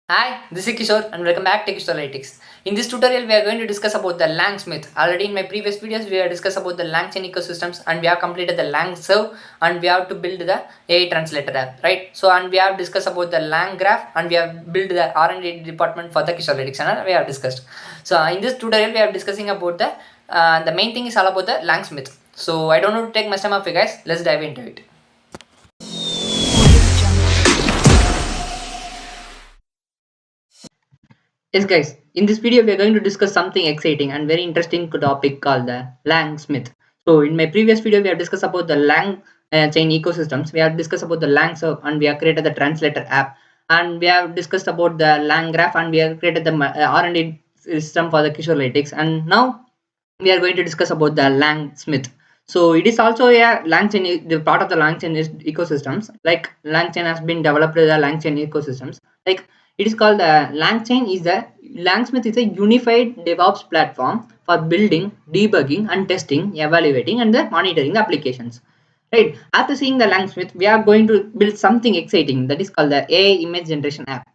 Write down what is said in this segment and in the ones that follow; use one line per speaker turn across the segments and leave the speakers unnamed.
Hi, this is Kishore and welcome back to Kishorelytics. In this tutorial, we are going to discuss about the LangSmith. Already in my previous videos, we have discussed about the LangChain ecosystems and we have completed the LangServe and we have to build the AI translator app, right? So, and we have discussed about the LangGraph and we have built the R&D department for the Kishorelytics channel. We have discussed. So, in this tutorial, we are discussing about the main thing is all about the LangSmith. So, I don't want to take much time of you guys. Let's dive into it. Yes, guys, in this video, we are going to discuss something exciting and very interesting topic called the LangSmith. So, in my previous video, we have discussed about the Lang chain ecosystems. We have discussed about the LangServe and we have created the translator app. And we have discussed about the LangGraph and we have created the R&D system for the Kishorelytics. And now we are going to discuss about the LangSmith. So it is also a LangChain, the part of the LangChain is ecosystems. Like LangChain has been developed the LangChain ecosystems. Like it is called LangChain is the LangSmith is a unified DevOps platform for building, debugging, and testing, evaluating, and the monitoring the applications. Right. After seeing the LangSmith, we are going to build something exciting that is called the AI image generation app.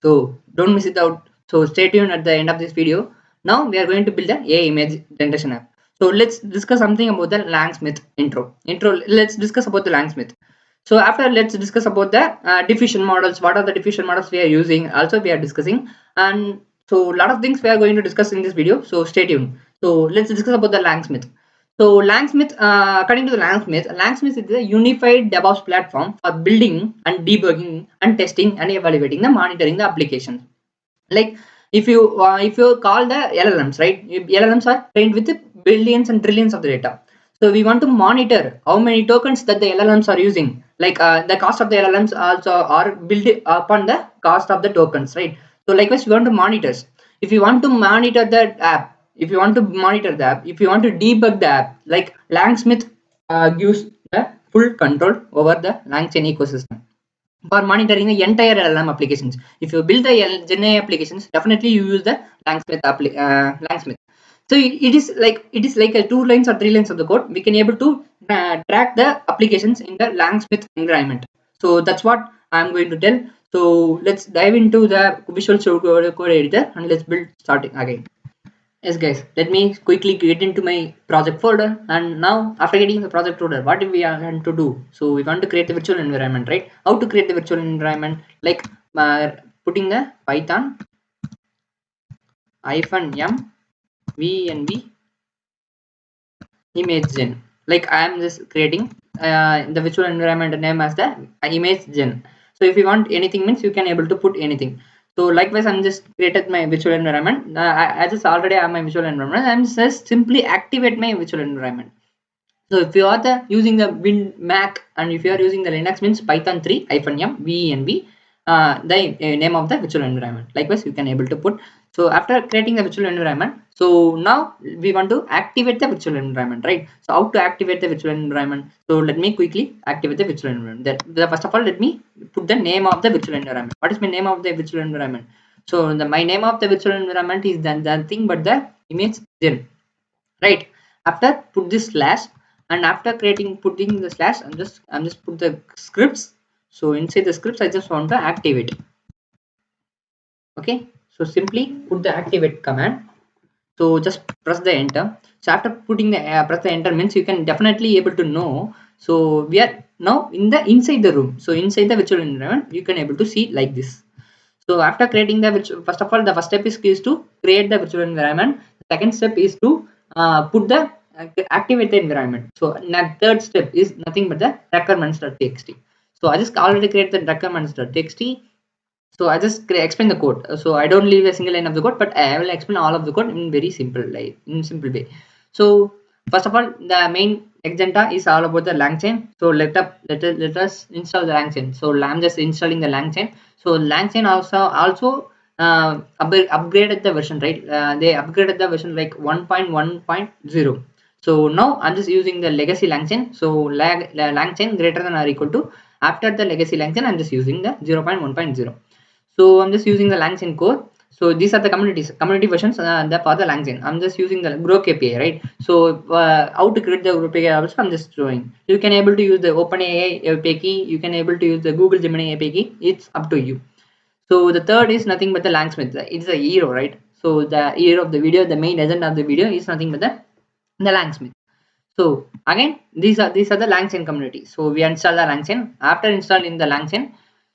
So don't miss it out. So stay tuned at the end of this video. Now we are going to build an AI image generation app. So let's discuss something about the LangSmith intro. Let's discuss about the LangSmith. So after, let's discuss about the diffusion models. What are the diffusion models we are using? Also we are discussing, and so a lot of things we are going to discuss in this video. So stay tuned. So let's discuss about the LangSmith. So LangSmith, according to the LangSmith is a unified DevOps platform for building and debugging and testing and evaluating the monitoring the applications. Like if you call the LLMs, right? LLMs are trained with billions and trillions of the data. So we want to monitor how many tokens that the LLMs are using. Like the cost of the LLMs also are built upon the cost of the tokens, right? So likewise, we want to monitor. If you want to monitor the app, if you want to monitor the app, if you want to debug the app, like LangSmith gives the full control over the LangChain ecosystem for monitoring the entire LLM applications. If you build the GenAI applications, definitely you use the LangSmith. So it is like a 2 lines or 3 lines of the code. We can able to track the applications in the LangSmith environment. So that's what I'm going to tell. So let's dive into the Visual Studio Code editor and let's build starting again. Yes guys, let me quickly get into my project folder, and now after getting the project folder, what do we want to do? So we want to create the virtual environment, right? How to create the virtual environment? Like putting the Python -m vnv image gen. Like I am just creating the virtual environment name as the image gen. So if you want anything, means you can able to put anything. So likewise, I'm just created my virtual environment. I just already have my virtual environment. I'm just simply activate my virtual environment. So if you are using the Win Mac and if you are using the Linux, means Python 3 -m venv the name of the virtual environment. Likewise, you can able to put. So after creating the virtual environment, so now we want to activate the virtual environment, right? So how to activate the virtual environment? So let me quickly activate the virtual environment. First of all, let me put the name of the virtual environment. What is my name of the virtual environment? So my name of the virtual environment is nothing but the image gen, right? After put this slash, and after putting the slash, I'm just put the scripts. So inside the scripts, I just want to activate. Okay, so simply put the activate command. So just press the enter. So after putting the press the enter, means you can definitely able to know. So we are now in the inside the room. So inside the virtual environment, you can able to see like this. So after creating the virtual, first of all, the first step is to create the virtual environment. The second step is to put the activate the environment. So the third step is nothing but the requirements.txt. So I just already create the requirements.txt. So I just explain the code. So I don't leave a single line of the code, but I will explain all of the code in very simple, like in simple way. So first of all, the main agenda is all about the LangChain. So let us install the LangChain. So I'm just installing the LangChain. So LangChain also upgraded the version, right? They upgraded the version like 1.1.0. So now I'm just using the legacy LangChain. So LangChain greater than or equal to, after the legacy LangChain, I'm just using the 0.1.0. So I'm just using the LangChain core. So these are the community versions for the LangChain. I'm just using the Groq API, right? So how to create the Groq API also I'm just showing. You can able to use the OpenAI API key. You can able to use the Google Gemini API key. It's up to you. So the third is nothing but the LangSmith. It's a hero, right? So the hero of the video, the main agent of the video is nothing but the LangSmith. So again, these are the LangChain community. So we install the LangChain. After installing the LangChain,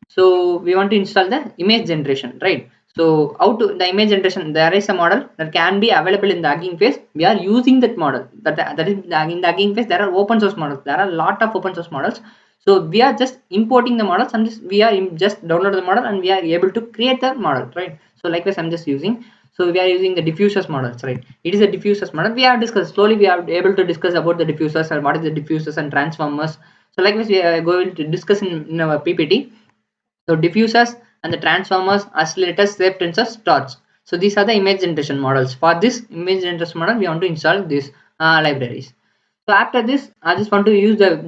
so we want to install the image generation, right? So how to the image generation? There is a model that can be available in the Hugging Face. We are using that model. That is in the Hugging Face. There are open source models. There are a lot of open source models. So we are just importing the models and we are just download the model and we are able to create the model, right? So likewise, I'm just using. So we are using the diffusers models, right? It is a diffusers model. We have discussed slowly. We are able to discuss about the diffusers and what is the diffusers and transformers. So likewise, we are going to discuss in our PPT. So diffusers and the transformers, oscillators, shape tensors, torch. So these are the image generation models. For this image generation model, we want to install these libraries. So after this, I just want to use the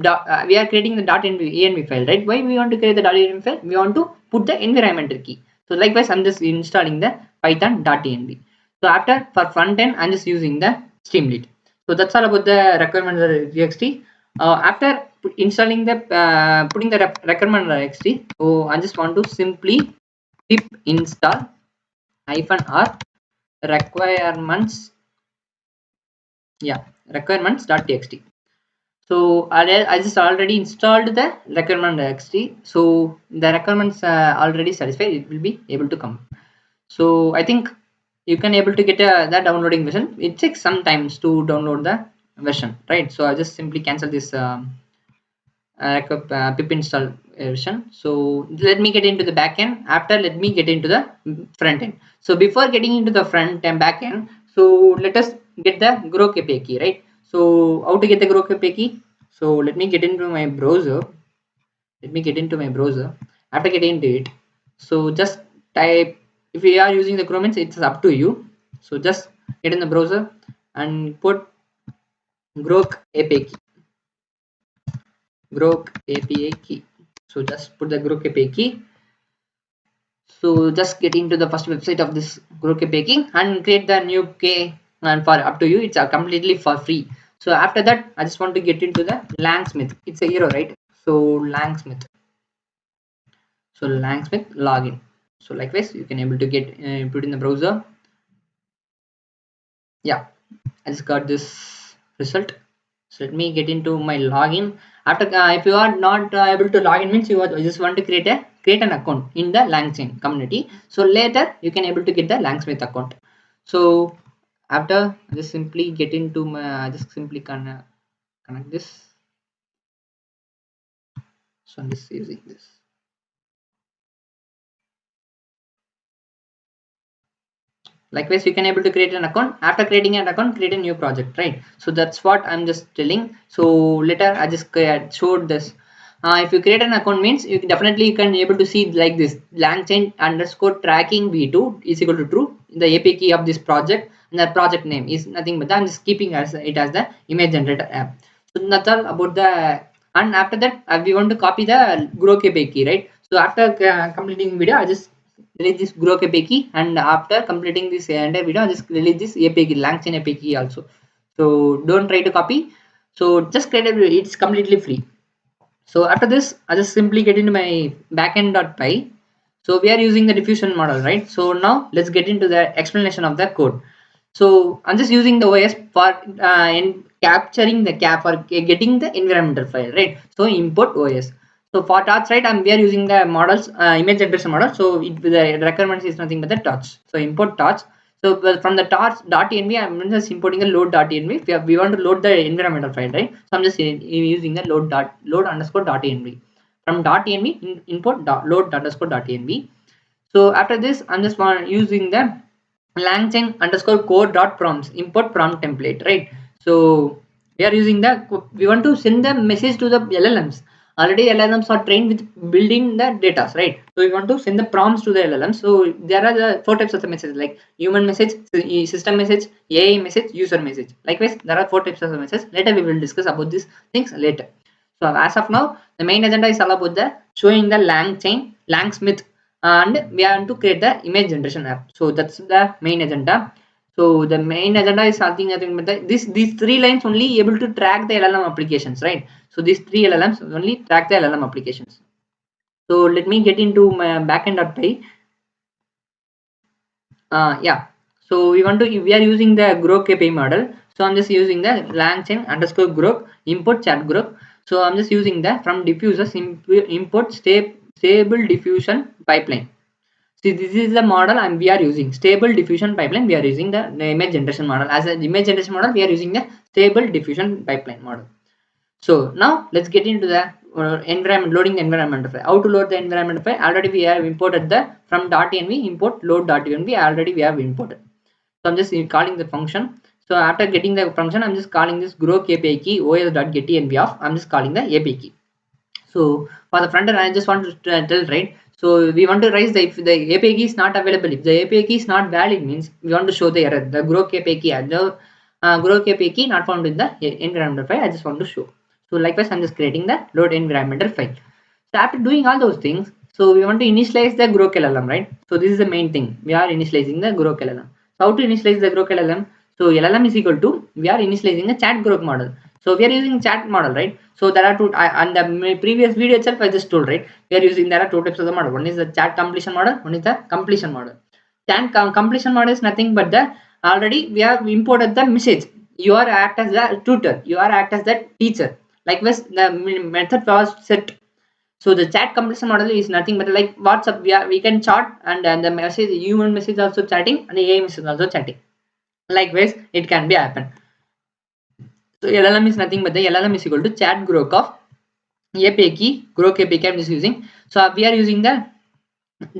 we are creating the .env file, right? Why we want to create the .env file? We want to put the environmental key. So likewise, I'm just installing the python.env. So after for front end, I'm just using the Streamlit. So that's all about the requirements of txt. After installing the putting the requirement txt, so I just want to simply pip install -r requirements, yeah, requirements.txt. So I just already installed the requirement.txt. So the requirements already satisfied. It will be able to come. So I think you can able to get the downloading version. It takes some times to download the version, right? So I just simply cancel this pip install version. So let me get into the backend. After, let me get into the front end. So before getting into the front and backend, so let us get the Groq API key, right? So how to get the Groq API key? So let me get into my browser. After getting into it, so just type, if you are using the Chrome, it's up to you. So just get in the browser and put Groq API key. So just put the Groq API key. So just get into the first website of this Groq API key and create the new key, and for up to you, it's completely for free. So after that, I just want to get into the LangSmith. It's a hero, right? So LangSmith. So LangSmith login. So likewise, you can able to get put in the browser. Yeah, I just got this result. So let me get into my login. After if you are not able to login, means you just want to create an account in the LangChain community. So later you can able to get the LangSmith account. So after, I just simply get into my, I just simply connect this. So I'm just using this. Likewise, you can able to create an account. After creating an account, create a new project, right? So that's what I'm just telling. So later I just showed this. If you create an account, means you definitely you can able to see like this LangChain underscore tracking v2 is equal to true. The API key of this project and the project name is nothing but that. I'm just keeping as it as the image generator app. So that's all about the. And after that, we want to copy the Groq API key, right? So after completing video, I just release this Groq API key, and after completing this entire video, I just release this API key, LangChain API key also. So don't try to copy. So just create it. It's completely free. So after this, I just simply get into my backend.py. So we are using the diffusion model, right? So now let's get into the explanation of the code. So I'm just using the OS for in capturing the cap or getting the environmental file, right? So import OS. So for torch, right, we are using the models image generation model. So the requirements is nothing but the torch. So import torch. So from the torch.env, I'm just importing the load.env. We want to load the environmental file, right? So I'm just using the load underscore .env. From .env import load underscore .env. So after this, I'm just using the LangChain underscore core dot prompts import prompt template, right? So we are using the, we want to send the message to the LLMs. Already LLMs are trained with building the data, right? So we want to send the prompts to the LLMs. So there are the four types of the messages, like human message, system message, AI message, user message. Likewise, there are four types of the message. Later we will discuss about these things later. So as of now, the main agenda is all about the showing the LangChain, LangSmith, and we are to create the image generation app. So that's the main agenda. So the main agenda is something but these three lines only able to track the LLM applications, right? So these three LLMs only track the LLM applications. So let me get into my backend.py. Yeah. So we are using the Groq API model. So I'm just using the LangChain underscore Groq import chat Groq. So I'm just using the from diffusers import stable diffusion pipeline. See, this is the model and we are using stable diffusion pipeline. We are using the image generation model. As an image generation model, we are using the stable diffusion pipeline model. So now let's get into the environment, loading the environment file. How to load the environment file? Already we have imported the from .env import load.env. Already we have imported. So I'm just calling the function. So after getting the function, I'm just calling this Groq API key os.getEnv of. I'm just calling the API key. So for the front end, I just want to tell, right? So we want to raise if the API key is not available, if the API key is not valid, means we want to show the error. The Groq API key and the Groq API key not found in the environmental file. I just want to show. So likewise, I'm just creating the load environmental file. So after doing all those things, so we want to initialize the Groq LLM, right? So this is the main thing. We are initializing the Groq LLM. So how to initialize the Groq LLM? So LLM is equal to, we are initializing a chat Groq model. So we are using chat model, right? So there are two, and the previous video itself I just told, right? We are using, there are two types of the model. One is the chat completion model, one is the completion model. Chat completion model is nothing but the, already we have imported the message. You are act as the tutor, you are act as the teacher. Likewise, the method was set. So the chat completion model is nothing but like WhatsApp. We can chat and the message, human message also chatting and the AI message also chatting. Likewise, it can be happen. So LLM is nothing but the LLM is equal to chat Groq of API key, Groq API key I'm just using. So we are using the,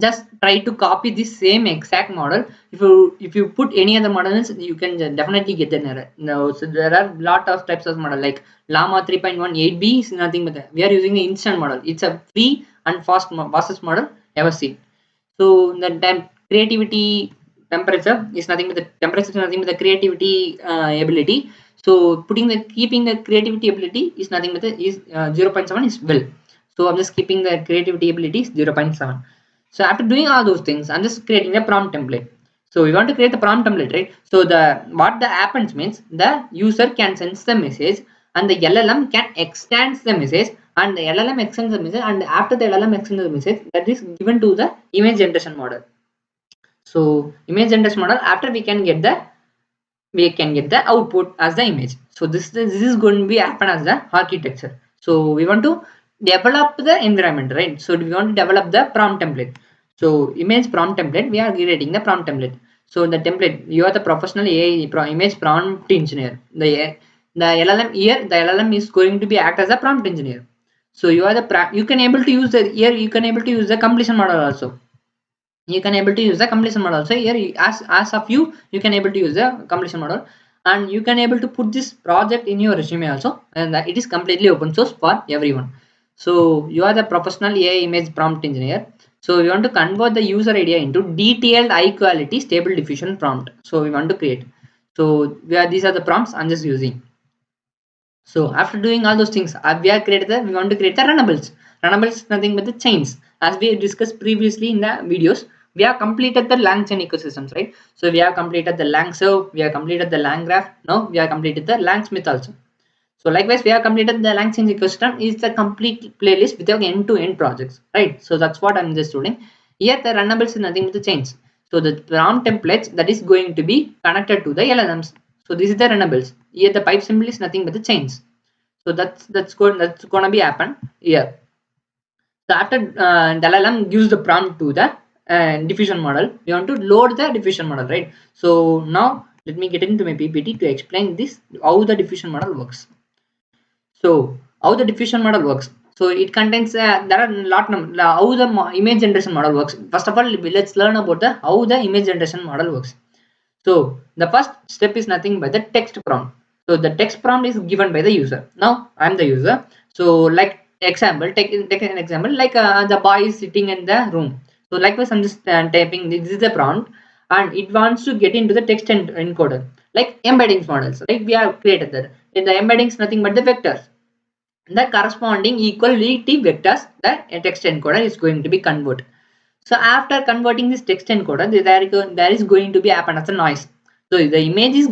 just try to copy this same exact model. If you put any other models, you can definitely get an error. No, so there are lot of types of model like Llama 3.18b is nothing but that. We are using the instant model. It's a free and fastest model ever seen. So the time creativity temperature is nothing but the temperature is nothing but the creativity ability. So keeping the creativity ability is nothing but the is 0.7 is well. So I'm just keeping the creativity ability is 0.7. So after doing all those things, I'm just creating a prompt template. So we want to create the prompt template, right? So what the happens means the user can sense the message and the LLM can extend the message, and the LLM extends the message, and after the LLM extends the message, that is given to the image generation model. So image generation model, after we can get the output as the image. So this is going to be happen as the architecture. So we want to develop the environment, right? So we want to develop the prompt template. So image prompt template, we are creating the prompt template. So the template, you are the professional AI image prompt engineer. The LLM here, the LLM is going to be act as a prompt engineer. So you are the you can able to use the here, you can able to use the completion model also. You can able to use the completion model. So here as of you can able to use the completion model, and you can able to put this project in your resume also, and it is completely open source for everyone. So you are the professional AI image prompt engineer. So we want to convert the user idea into detailed high quality stable diffusion prompt. So we want to create, so these are the prompts I'm just using. So after doing all those things, we want to create the runnables. Runnables nothing but the chains. As we discussed previously in the videos, we have completed the LangChain ecosystems, right? So we have completed the LangServe, we have completed the LangGraph, now we have completed the LangSmith also. So likewise, we have completed the LangChain ecosystem is the complete playlist with the end-to-end projects, right? So that's what I'm just doing. Here the runnables is nothing but the chains. So the prompt templates that is going to be connected to the LLMs. So this is the runnables. Here the pipe symbol is nothing but the chains. So that's gonna be happen here. So after the LLM gives the prompt to the diffusion model, we want to load the diffusion model, right? So now let me get into my PPT to explain this how the diffusion model works. So how the diffusion model works? So it contains there are how the image generation model works. First of all, let's learn about the how the image generation model works. So the first step is nothing but the text prompt. So the text prompt is given by the user. Now I'm the user. So like example, take an example like the boy is sitting in the room. So likewise, I'm just typing this is the prompt, and it wants to get into the text encoder like embeddings models. Like we have created that. In the embeddings, nothing but the vectors. The corresponding equality vectors, the text encoder is going to be converted. So after converting this text encoder, there is going to be happen as a noise. So the image is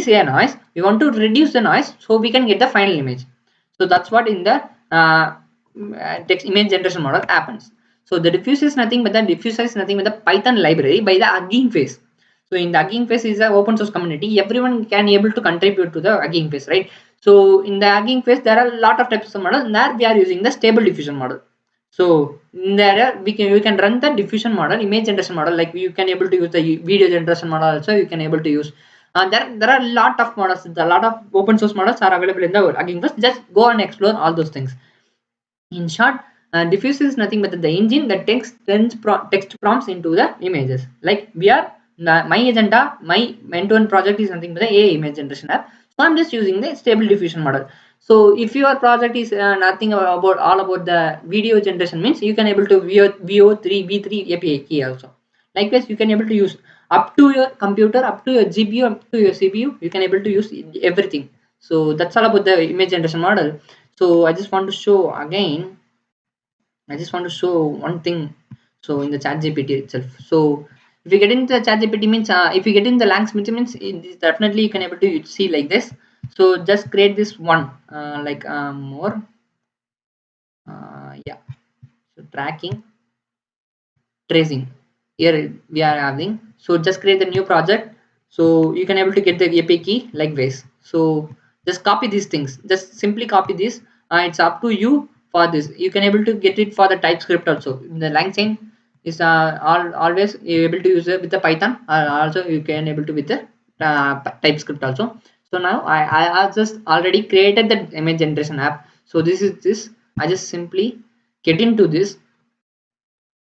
a noise. We want to reduce the noise so we can get the final image. So that's what in the text image generation model happens. So the diffuser is nothing but the Python library by the Hugging Face. So in the Hugging Face is an open source community. Everyone can able to contribute to the Hugging Face, right? So in the Hugging Face, there are a lot of types of models. There we are using the Stable Diffusion model. So in there we can run the diffusion model, image generation model. Like you can able to use the video generation model also. You can able to use. There are a lot of models. A lot of open source models are available in the Hugging Face. Just go and explore all those things. In short, diffuser is nothing but the engine that text prompts into the images. Like my agenda, my end-to-end project is nothing but the AI image generation app. So I'm just using the Stable Diffusion model. So if your project is nothing about all about the video generation, means you can able to VO3 V3 API key also. Likewise, you can able to use up to your computer, up to your GPU, up to your CPU. You can able to use everything. So that's all about the image generation model. So I just want to show again. I just want to show one thing. So in the chat GPT itself. So if you get into the chat GPT means if you get in the LangSmith means it is definitely you can able to see like this. So just create this one like more yeah. So tracking tracing here we are having. So just create a new project. So you can able to get the API key like this. So just copy these things, just simply copy this. It's up to you for this. You can able to get it for the TypeScript also. The LangChain is always you able to use it with the Python, or also you can able to with the TypeScript also. So now I just already created the image generation app. So this is this. I just simply get into this.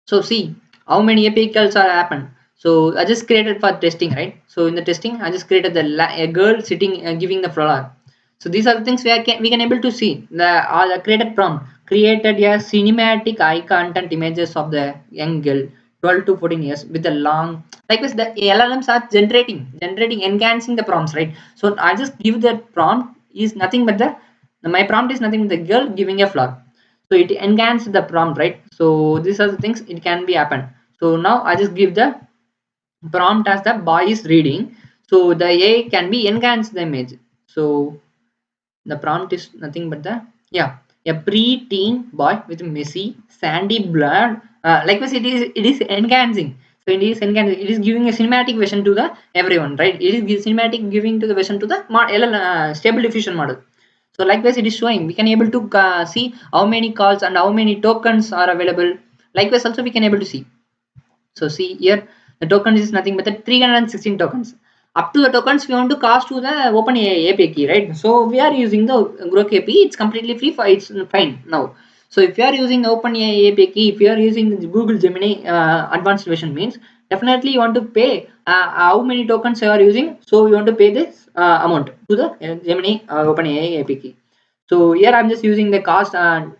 So see how many API calls are happen. So I just created for testing, right? So in the testing, I just created a girl sitting giving the flower. So these are the things we can able to see. The created prompt created a cinematic eye content images of the young girl, 12 to 14 years, with a long, like this. The LLMs are generating, enhancing the prompts, right? So I just give the prompt is nothing but the my prompt is nothing but the girl giving a flower. So it enhances the prompt, right? So these are the things it can be happen. So now I just give the prompt as the boy is reading. So the AI can be enhanced the image. So the prompt is nothing but the yeah, a pre-teen boy with messy sandy blood, likewise it is enhancing. So it is giving a cinematic vision to the everyone, right? It is cinematic giving to the vision to the Stable Diffusion model. So likewise it is showing we can able to see how many calls and how many tokens are available. Likewise also we can able to see. So see here the token is nothing but the 316 tokens. Up to the tokens we want to cost to the OpenAI API key, right? So we are using the Groq API. It's completely free for it's fine now. So if you are using the OpenAI API key, if you are using the Google Gemini advanced version, means definitely you want to pay how many tokens you are using. So you want to pay this amount to the Gemini OpenAI API key. So here I'm just using the cost and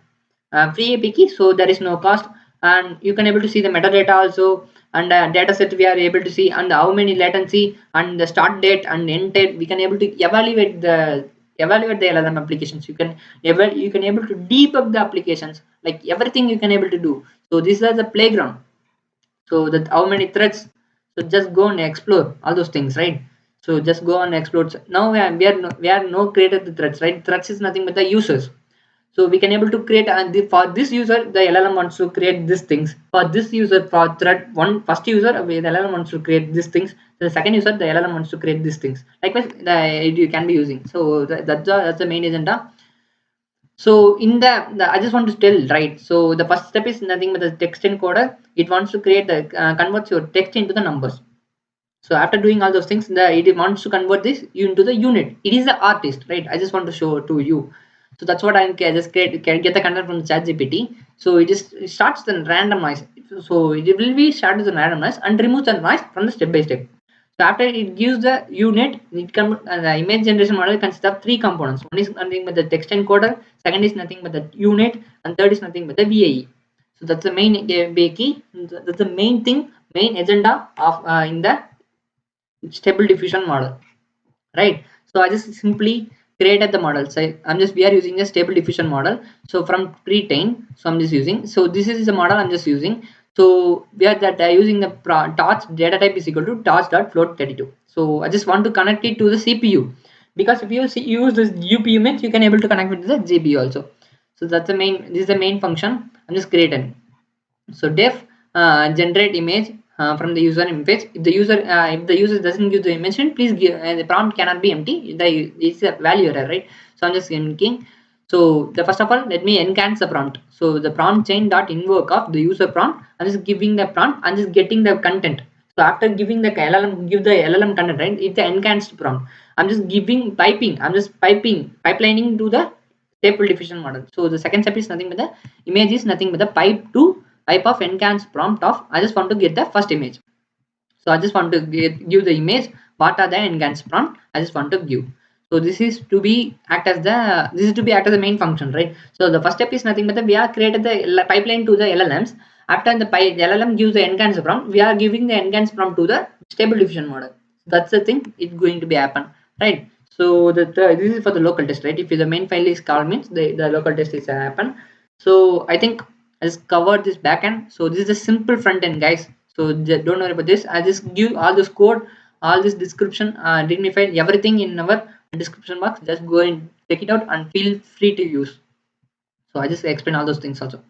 free API key, so there is no cost. And you can able to see the metadata also, and data set we are able to see, and how many latency and the start date and end date. We can able to evaluate the LLM applications. You can able to debug the applications, like everything you can able to do. So this is the playground. So that how many threads. So just go and explore all those things, right? So just go and explore. Now we are no created the threads, right? Threads is nothing but the users. So we can able to create, and for this user the LLM wants to create these things. For this user, for thread one first user, the LLM wants to create these things. The second user, the LLM wants to create these things. Likewise you can be using. So that's the main agenda. So in the I just want to tell, right? So the first step is nothing but the text encoder. It wants to create the converts your text into the numbers. So after doing all those things, it wants to convert this into the unit. It is the artist, right? I just want to show to you. So that's what I just can get the content from the chat GPT. So it starts the random noise. So it will be started the random noise and removes the noise from the step by step. So after it gives the unit, the image generation model consists of three components. One is nothing but the text encoder, second is nothing but the unit, and third is nothing but the VAE. So that's the main key. That's the main thing, main agenda of in the Stable Diffusion model, right? So I just simply created the model. So we are using a Stable Diffusion model. So from pre-train, so I'm just using. So this is the model I'm just using. So we are using the torch data type is equal to torch.float32. So I just want to connect it to the CPU, because if you use this GPU means you can able to connect with the GPU also. So that's the main. This is the main function I'm just creating. So def generate image from the user image. If the user doesn't give the image, please give the prompt cannot be empty. It's a value error, right? So I'm just thinking. So the first of all, let me enhance the prompt. So the prompt chain dot invoke of the user prompt. I'm just giving the prompt. I'm just getting the content. So after giving the LLM, give the LLM content, right? It's the enhanced prompt. I'm just giving piping. I'm just pipelining to the Stable Diffusion model. So the second step is nothing but the image is nothing but the pipe of enhanced prompt of I just want to get the first image. So I just want to give the image. What are the enhanced prompt? I just want to give. So this is to be act as the main function, right? So the first step is nothing but we are created the pipeline to the LLMs. After the LLM gives the enhanced prompt, we are giving the enhanced prompt to the Stable Diffusion model. That's the thing. It's going to be happen, right? So this is for the local test, right? If the main file is call means the local test is happen. So I think I just covered this backend. So this is a simple front end, guys. So don't worry about this. I just give all this code, all this description, dignified everything in our description box. Just go and check it out and feel free to use. So I just explain all those things also.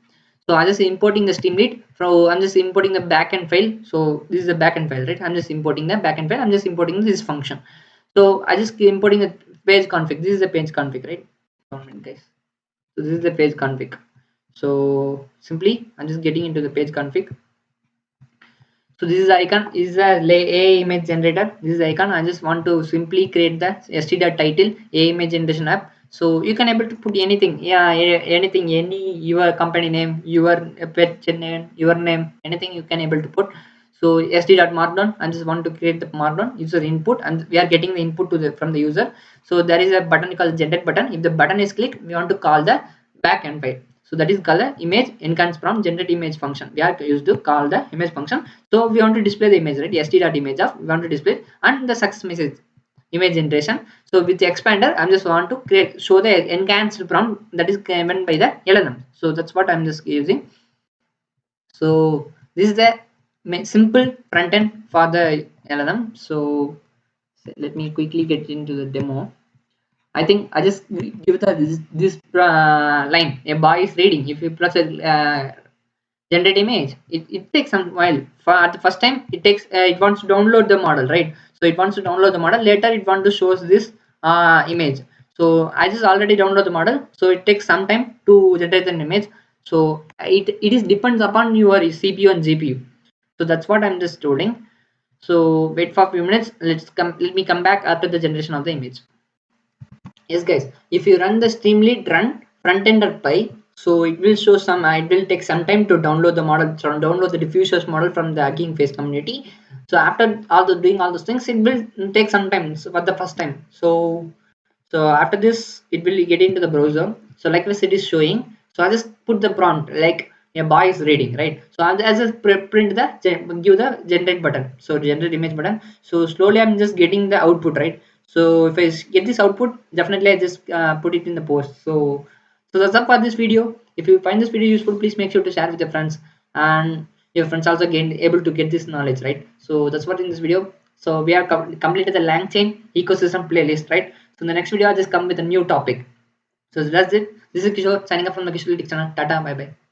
So I just importing the Streamlit. So I'm just importing the backend file. So this is the backend file, right? I'm just importing the backend file. I'm just importing this function. So I just importing the page config. This is the page config, right? One minute, guys. So this is the page config. So simply I'm just getting into the page config. So this is the icon is a AI image generator. This is the icon. I just want to simply create the st.title AI image generation app. So you can able to put anything, yeah, anything, any your company name, your pet name, your name, anything you can able to put. So st.markdown, I just want to create the markdown user input, and we are getting the input to the from the user. So there is a button called generate button. If the button is clicked, we want to call the backend file. So that is called the image enhance from generate image function. We are used to call the image function. So we want to display the image, right? st.image of we want to display and the success message image generation. So with the expander, I'm just want to show the enhanced prompt that is given by the LLM. So that's what I'm just using. So this is the simple front end for the LLM. So let me quickly get into the demo. I think I just give this line. A boy is reading. If you press a generate image, it takes some while. For at the first time, it wants to download the model, right? So it wants to download the model. Later, it wants to show this image. So I just already download the model. So it takes some time to generate an image. So it is depends upon your CPU and GPU. So that's what I'm just doing. So wait for a few minutes. Let me come back after the generation of the image. Yes, guys, if you run the Streamlit run frontend.py, so it will show some, it will take some time to download the model, so download the diffusers model from the Hugging Face community. So after doing all those things, it will take some time for the first time. So after this, it will get into the browser. So like this, it is showing. So I just put the prompt like a boy is reading, right? So I just print the give the generate button. So generate image button. So slowly I'm just getting the output, right? So if I get this output, definitely I just put it in the post. So that's up for this video. If you find this video useful, please make sure to share with your friends, and your friends also able to get this knowledge, right? So that's what in this video. So we are completed the LangChain ecosystem playlist, right? So in the next video, I'll just come with a new topic. So that's it. This is Kishore signing up from the Kishorelytics channel. Tata, bye bye.